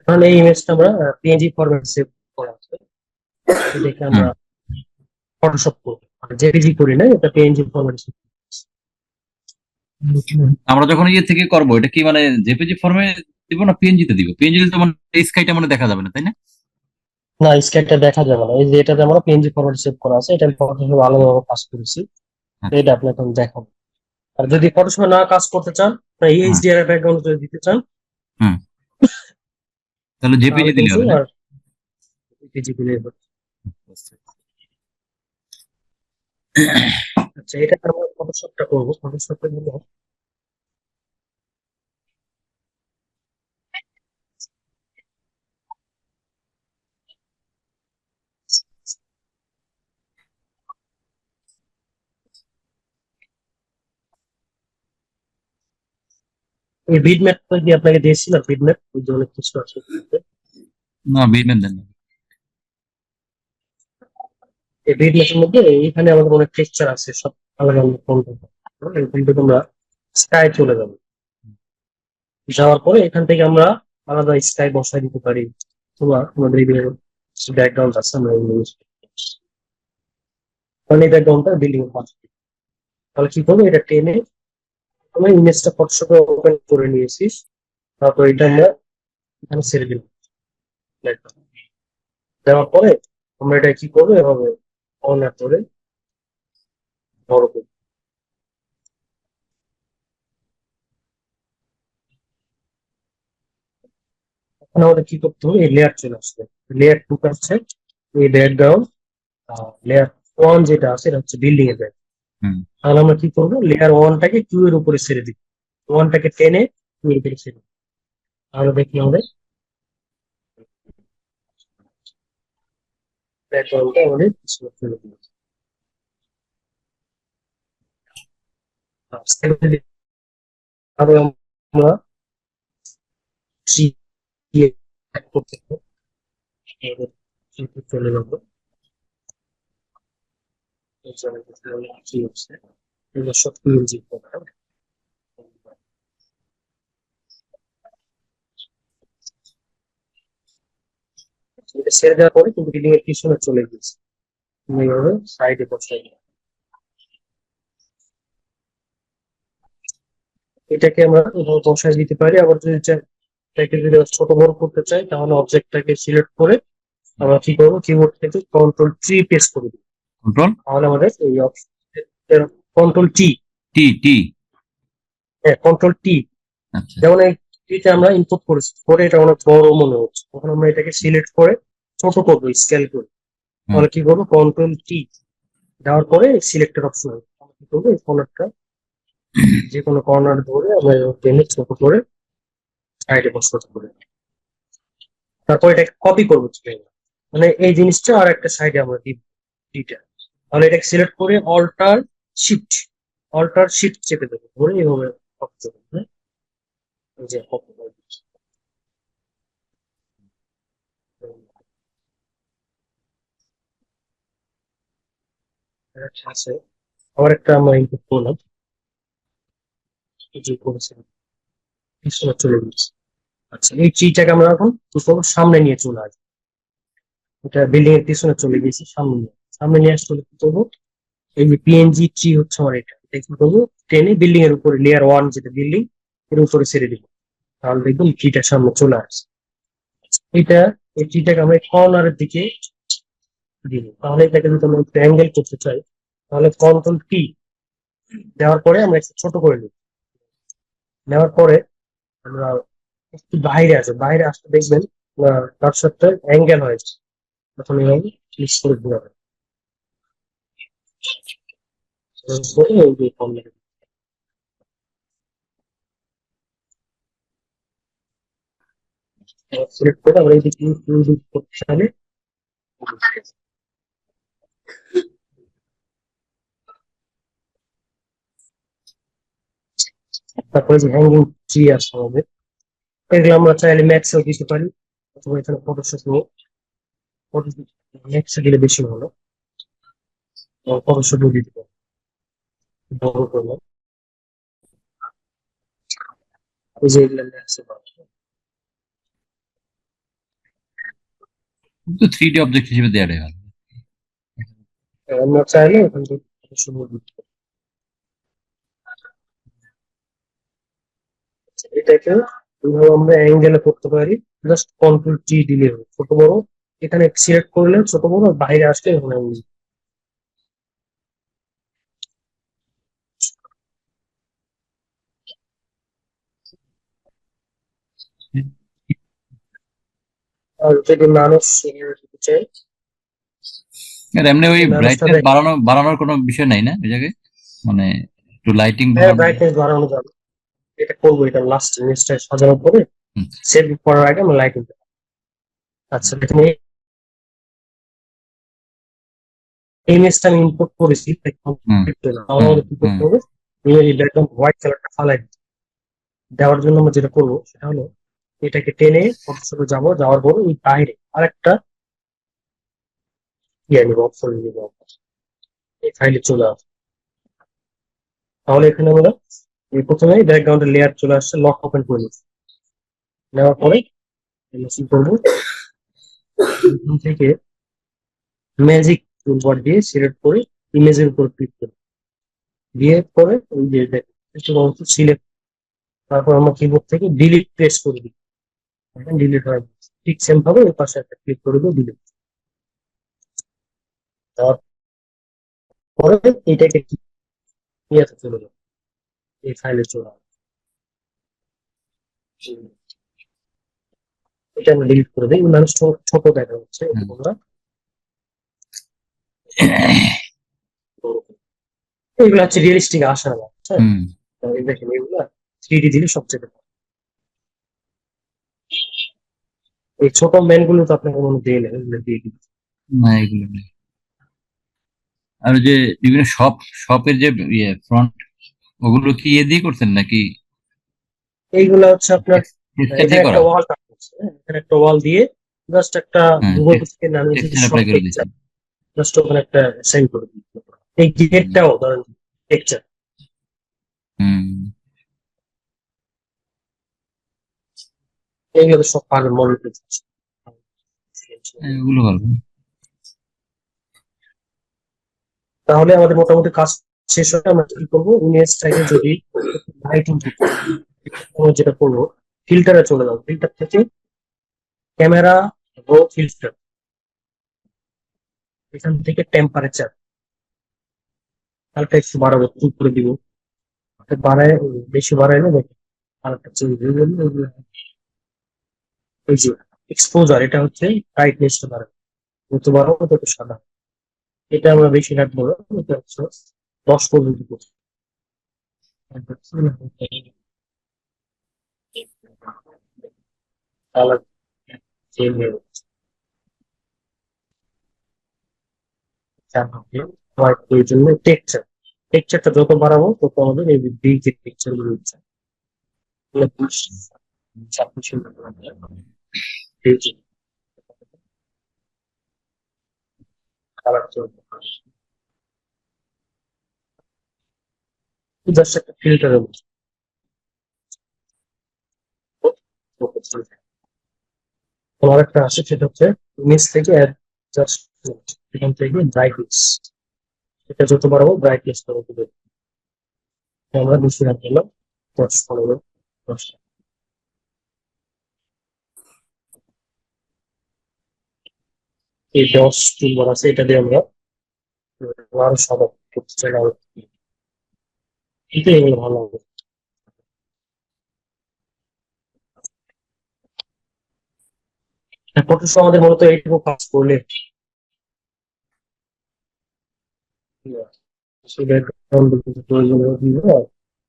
কারণ এই ইমেজটা আমরা পিএনজি ফরম্যাট সেভ করা আছে, এটাকে আমরা হুম। ফটোশপ করবো, মানে জেপিজি করি না, এটা পিএনজি ফরম্যাট সেভ। আমরা যখন ইয়ে থেকে করবো, এটা কি মানে জেপিজি ফর্মে দিব না পিএনজি তে দিব? পিএনজি তো মানে স্কাইটা মানে দেখা যাবে না, তাই না? না, স্ক্যানটা দেখা যাবে না, এই যে এটাতে আমরা পিএনজি ফরম্যাট সেভ করা আছে, এটা আমি ফটোশপে আলাদাভাবে কাজ করেছি, আচ্ছা। এটা আপনাকে আমি দেখাবো। আর যদি ফটোশপে না কাজ করতে চান, হুম। এইচডিআর ব্যাকগ্রাউন্ড যদি দিতে চান, হুম। তাহলে জেপিজি তাহলে দিলে কিন্তু হবে না? আর পিএনজি দিলে হবে। আচ্ছা, এটা আমরা ফটোশপটা করবো, ফটোশপে হলো এই বিট ম্যাপ কি আপনাকে দিয়েছিলাম, বিট ম্যাপ ওই যে অনেক কিছু আছে ওটাতে। না, বিটম্যাপ দেন না। এই বিট ম্যাপের মধ্যে এখানে আমাদের অনেক টেক্সচার আছে, সব আলাদা আলাদা ফন্ট। এখান থেকে আমরা স্কাই চলে যাবো, যাওয়ার পরে এখান থেকে আমরা আলাদা স্কাই বসাই দিতে পারি, অথবা আমাদের এই ব্যাকগ্রাউন্ড আছে আমরা এগুলো use করতে পারি। কারণ এই ব্যাকগ্রাউন্ডটা বিল্ডিং এর পাশে। তাহলে কি করবো, এটা টেনে আমরা ইমেজটা ফটোশপে ওপেন করে নিয়েছিস, তারপর এটা আমরা এখানে ছেড়ে দিলাম। দেওয়ার পরে আমরা এটা কি করবো, এভাবে অন করে বড় করবো। এখন আমাদের কি করতে হবে, এই লেয়ার চলে আসবে, লেয়ার টু আছে, এই ব্যাকগ্রাউন্ড লেয়ার ওয়ান যেটা আছে এটা হচ্ছে বিল্ডিং এর ব্যাক। হুম। তাহলে আমরা কি করবো, লেয়ার ওয়ানটাকে টু এর উপরে ছেড়ে দিব, ওয়ানটাকে টেনে টু এর উপরে ছেড়ে দিব। তাহলে দেখি আমাদের ব্যাকগ্রাউন্ডটা আমাদের পিছনে চলে দিয়েছে। আরো আমরা থ্রি করতে হবে, আমাদের চলে যাবো, থ্রি হচ্ছে এগুলো সব ইউজিং করতে হবে। এটা ছেড়ে দেওয়ার পরে কিন্তু বিল্ডিং এর পিছনে চলে গেছে, এইভাবে সাইডে বসাই দিলাম। এটাকে আমরা এভাবে বসাই দিতে পারি, আবার যদি এটাকে যদি আমরা ছোট বড় করতে চাই, তাহলে অবজেক্টটাকে সিলেক্ট করে আমরা কি করবো, কিবোর্ড থেকে কন্ট্রোল টি প্রেস করে দিব। কন্ট্রোল তাহলে আমাদের এই অপশন, কন্ট্রোল টি, টি টি। হ্যাঁ কন্ট্রোল টি, আচ্ছা। যেমন এই টিটা আমরা ইনপুট করেছি, করে এটা অনেক বড় মনে হচ্ছে, তখন আমরা এটাকে সিলেক্ট করে ছোট করবো, স্কেল করে। হুম। তাহলে কি করবো, কন্ট্রোল টি দেওয়ার পরে সিলেক্টেড অপশন হবে, আমরা কি করবো, এই কর্নারটা যে কোনো কর্নার ধরে আমরা টেনে ছোট করে সাইডে বসাতে করে, তারপর এটাকে কপি করবো মানে এই জিনিসটা আর একটা সাইডে আমরা দিব টিটা। তাহলে এটাকে সিলেক্ট করে অল্টার শিফট চেপে দেবো, ধরে এইভাবে কপি করবো, হ্যাঁ? এই যে কপি করে দিচ্ছি। আচ্ছা, আছে আবার একটা আমরা ইনপুট করলাম, এই যে করেছিলাম পিছনে চলে গেছে। আচ্ছা, এই ট্রিটাকে আমরা এখন কি করবো, সামনে নিয়ে চলে আসবো, এটা বিল্ডিং এর পিছনে চলে গেছে, সামনে নিয়ে আসলে কি করবো, এই যে পিএনজি ট্রি হচ্ছে আমার, এটা কি করবো, টেনে বিল্ডিং এর উপরে লেয়ার ওয়ান যেটা বিল্ডিং এর উপরে ছেড়ে দিব। তাহলে দেখবেন ট্রিটা সামনে চলে আসছে। এটা এই ট্রিটাকে আমরা কর্নারের দিকে দিব, তাহলে এটাকে যদি আমরা একটু অ্যাঙ্গেল করতে চাই, তাহলে কন্ট্রোল টি দেওয়ার পরে আমরা একটু ছোট করে নিই, নেওয়ার পরে আমরা একটু বাইরে আসবো, বাইরে আসতে দেখবেন তার সাথে অ্যাঙ্গেল হয়েছে, তখন এইভাবে ক্লিক করে দিতে হবে। করে এই যে corner এ সিলেক্ট করে আমরা এই যে ইউজ করতে চাইলে, তারপরে যে হ্যাঙ্গিং ট্রি আছে আমাদের, এগুলো আমরা চাইলে ম্যাক্সেও দিতে পারি, অথবা এখানে ফটোশপ নিয়ে ম্যাক্সে দিলে বেশি ভালো, ফটোশপও দিতে পারি, বড় করলাম, এই যে এগুলো ম্যাক্সে পাবো। কিন্তু 3D অবজেক্ট হিসেবে দেওয়াটাই ভালো। আমরা চাইলে ওখান থেকে শুরু করতে পারি। এটাকে এইভাবে আমরা অ্যাঙ্গেলে করতে পারি, জাস্ট কন্ট্রোল টি দিলে হবে। ছোট বড় এখানে সিলেক্ট করলে ছোট বড়, আর বাইরে আসলে ওখানে আর যদি মানুষ দিতে চাই, আর এমনি ওই এই মানুষটা ব্রাইটনেস দেখে, বাড়ানোর কোনো বিষয় নাই না ওই জায়গায়, মানে একটু লাইটিং হ্যাঁ বাড়ানো যায়? ব্রাইটনেস বাড়ানো যাবে। এটা করবো, এটা লাস্ট জিনিসটা সাজানোর পরে হুম সেভ করার আগে আমরা লাইটিং। আচ্ছা দেখুন, এই ইমেজটা আমি ইম্পোর্ট করেছি, হুম হুম আমাদের কি হুম করতে হবে, ইমেজের ব্যাকগ্রাউন্ড হোয়াইট কালারটা ফালাই দেওয়ার জন্য আমরা যেটা করবো সেটা হলো এটাকে টেনে ফটোশপে যাবো, যাওয়ার পরে এই বাইরে আরেকটা ইয়ে নিবো, অপশন নিবো, এই ফাইলে চলে আসবে। তাহলে এখানে আমরা এই প্রথমে ব্যাকগ্রাউন্ডের লেয়ার চলে আসছে, লক ওপেন করে নিচ্ছি। নেওয়ার পরে আমরা কি করবো, এখান থেকে ম্যাজিক টুলবার দিয়ে সিলেক্ট করে ইমেজের উপর ক্লিক করবো, দিয়ে পরে ওই যে সিলেক্ট, তারপর আমরা কিবোর্ড থেকে ডিলিট প্রেস করে দিই, ডিলিট হয়। ঠিক সেম ভাবে ওই পাশে একটা ক্লিক করে দিই, ডিলিট। তারপরে এইটাকে ইয়েতে চলে যাবে, এই ফাইলে চলে আসবে। এটা আমরা ডিলিট করে দিই, মানুষ ছোট দেখা হচ্ছে, হুম আমরা এগুলো হচ্ছে রিয়েলিস্টিক আসে না, হ্যাঁ। হুম। তো এই দেখেন এগুলো 3D দিলে সবচেয়ে ভালো। এই ছোট ম্যান গুলো তো আপনাকে মনে দিয়ে নেই, এগুলো দিয়ে দিই। না এগুলো নেই। আর ওই যে বিভিন্ন শপের যে ইয়ে ফ্রন্ট, ওগুলো কি ইয়ে দিয়ে করছেন নাকি এইগুলো হচ্ছে আপনার টেক্সচার এখানে দিয়ে একটা করা? ওয়াল কাট করছে, হ্যাঁ, এখানে একটা ওয়াল দিয়ে জাস্ট একটা হ্যাঁ গুগল থেকে নামিয়েছে যে টেক্সচার শর্ট অ্যাপ্লাই করে টেক্সচার, দিয়েছেন। জাস্ট ওখানে একটা সেন্ড করে দিই। এই হুম গেটটাও ধরেন টেক্সচার, হুম, এইগুলো সব পাগল মনে করছে। হ্যাঁ, ওগুলো ভালো। তাহলে আমাদের মোটামুটি কাজ শেষ হলে আমরা কি করবো, ইমেজটাকে যদি লাইটিং করতে চাই, আমরা যেটা করবো, ফিল্টারে চলে যাবো, ফিল্টার থেকে ক্যামেরা রো ফিল্টার, এখান থেকে টেম্পারেচার হালকা একটু বাড়াবো, চুপ করে দিব, বাড়ায় বেশি বাড়াইলে দেখে হালকা চেঞ্জ হয়ে গেলে এই যে এক্সপোজার, এটা হচ্ছে ব্রাইটনেসটা বাড়াবে, যত বাড়াবো তত সাদা। এটা আমরা বেশি রাখবো না, এটা হচ্ছে 10 পর্যন্ত করবো। কালার চেঞ্জ হয়ে যাচ্ছে, হোয়াইট এর জন্য টেক্সচার, টেক্সচারটা যত বাড়াবো তত আমাদের এই বিগ যে টেক্সচার গুলো হচ্ছে কালার চলবে, জাস্ট একটা ফিল্টারের মতো। তোমার একটা আছে সেটা হচ্ছে নিচ থেকে জাস্ট এখান থেকে ব্রাইটনেস, এটা যত বাড়াবো ব্রাইটনেস তত দেবো। আমরা বেশি রাখলাম 10 15 10, এই 10 টুলবার আছে, এটা দিয়ে আমরা আরো সাদা করতে চাই আরো, কিন্তু এগুলো ভালো হবে। ফটোশপ আমাদের মূলত এইটুকু কাজ করলে সেই ব্যাকগ্রাউন্ড প্রয়োজনীয় দিলে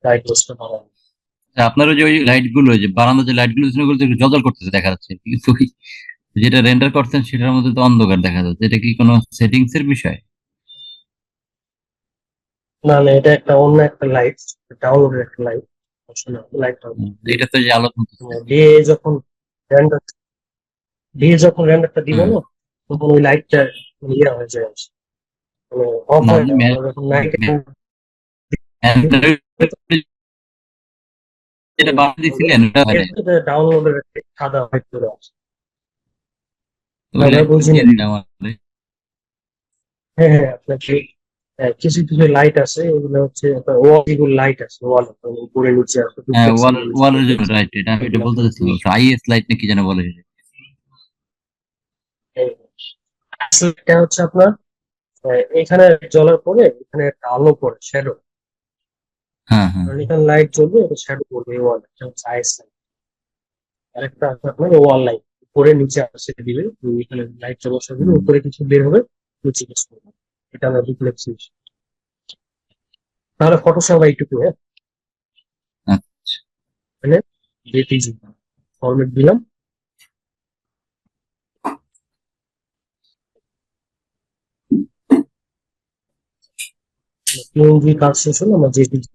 ব্রাইটনেসটা ভালো হবে। আপনার ওই যে ওই লাইট গুলো, ওই যে বারান্দার যে লাইট গুলো ছিল, ওগুলো তো একটু জলজল করতেছে দেখা যাচ্ছে, কিন্তু ওই যেটা রেন্ডার করছেন সেটার মধ্যে তো অন্ধকার দেখা যাচ্ছে, এটা কি কোনো সেটিংস এর বিষয়? না না, এটা একটা অন্য একটা লাইট, ডাউনলোডের একটা লাইট, আসলে লাইটটা এটা তো যে আলো জ্বলতেছে। দিয়ে যখন রেন্ডার দিয়ে যখন রেন্ডারটা দিব হুম না, তখন ওই লাইটটা ইয়ে হয়ে যায়, মানে অফ না হয়ে যায়। আমরা যখন নাইটে যেটা বানিয়ে দিয়েছিলেন ওটা হয় নাই। ডাউনলোডের সাদা হোয়াইট করে আসে। তো ওই আমরা লাইট বলছি দিয়ে না। দিন আমাদের। হ্যাঁ হ্যাঁ, আপনাকে কিছু কিছু লাইট আছে, এগুলো হচ্ছে আপনার ওয়াল, যেগুলো লাইট আছে ওয়াল উপরে নিচে আছে, হ্যাঁ, ডুপ্লেক্স ওয়াল বলে ওয়ালের যেটাকে, জন্য, রাইট, এটা আমি এটা এগুলো বলতে আপনার চাচ্ছিলাম, আইএস লাইট না কি যেন বলে এটা। এটা হচ্ছে আপনার এখানে জ্বলার পরে এখানে একটা আলো পড়ে, শ্যাডো। হ্যাঁ, হ্যাঁ। কারণ এখানে লাইট জ্বলবে, এটা শ্যাডো পড়বে এই ওয়াল, এটা হচ্ছে আইএস লাইট। আরেকটা আছে আপনার ওয়াল লাইট, উপরে নিচে আসে দিবে, এখানে লাইট বসা দিবে, উপরে কিছু বের হবে, নিচে কিছু বের হবে। এটা আমরা ডুপ্লেক্স ইউজ। তাহলে ফটোশপ এইটুকু, হ্যাঁ। আচ্ছা। মানে জেপিজি ফরম্যাট দিলাম, পিএনজি কাজ শেষ হলো, আমরা জেপিজি